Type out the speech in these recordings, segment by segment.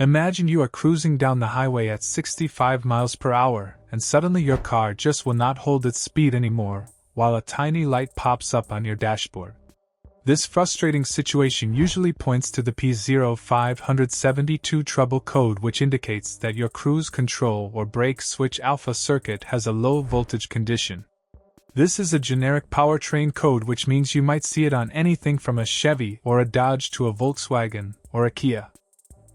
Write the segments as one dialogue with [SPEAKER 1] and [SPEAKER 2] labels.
[SPEAKER 1] Imagine you are cruising down the highway at 65 miles per hour, and suddenly your car just will not hold its speed anymore, while a tiny light pops up on your dashboard. This frustrating situation usually points to the P0572 trouble code, which indicates that your cruise control or brake switch alpha circuit has a low voltage condition. This is a generic powertrain code, which means you might see it on anything from a Chevy or a Dodge to a Volkswagen or a Kia.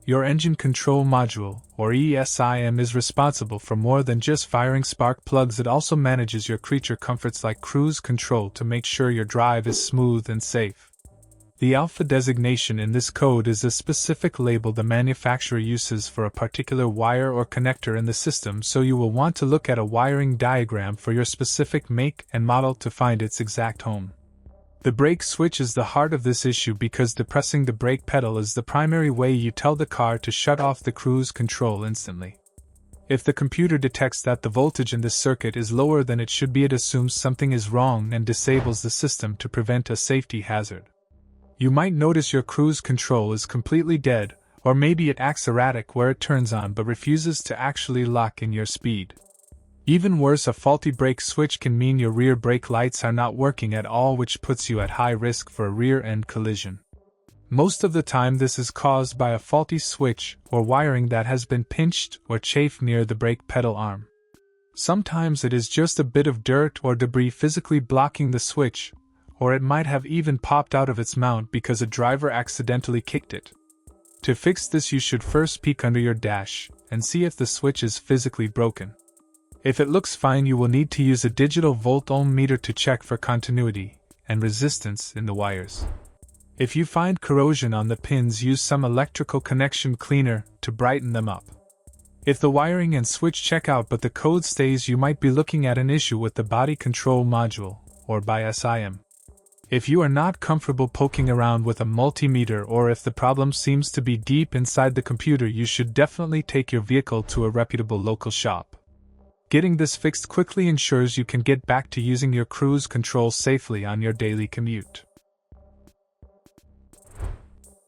[SPEAKER 1] Your engine control module, or ESIM, is responsible for more than just firing spark plugs. It also manages your creature comforts like cruise control to make sure your drive is smooth and safe. The alpha designation in this code is a specific label the manufacturer uses for a particular wire or connector in the system, so you will want to look at a wiring diagram for your specific make and model to find its exact home. The brake switch is the heart of this issue because depressing the brake pedal is the primary way you tell the car to shut off the cruise control instantly. If the computer detects that the voltage in this circuit is lower than it should be, it assumes something is wrong and disables the system to prevent a safety hazard. You might notice your cruise control is completely dead, or maybe it acts erratic where it turns on but refuses to actually lock in your speed. Even worse, a faulty brake switch can mean your rear brake lights are not working at all, which puts you at high risk for a rear-end collision. Most of the time this is caused by a faulty switch or wiring that has been pinched or chafed near the brake pedal arm. Sometimes it is just a bit of dirt or debris physically blocking the switch, or it might have even popped out of its mount because a driver accidentally kicked it. To fix this, you should first peek under your dash and see if the switch is physically broken. If it looks fine, you will need to use a digital volt-ohm meter to check for continuity and resistance in the wires. If you find corrosion on the pins, use some electrical connection cleaner to brighten them up. If the wiring and switch check out but the code stays, you might be looking at an issue with the body control module, or BISIM. If you are not comfortable poking around with a multimeter, or if the problem seems to be deep inside the computer, you should definitely take your vehicle to a reputable local shop. Getting this fixed quickly ensures you can get back to using your cruise control safely on your daily commute.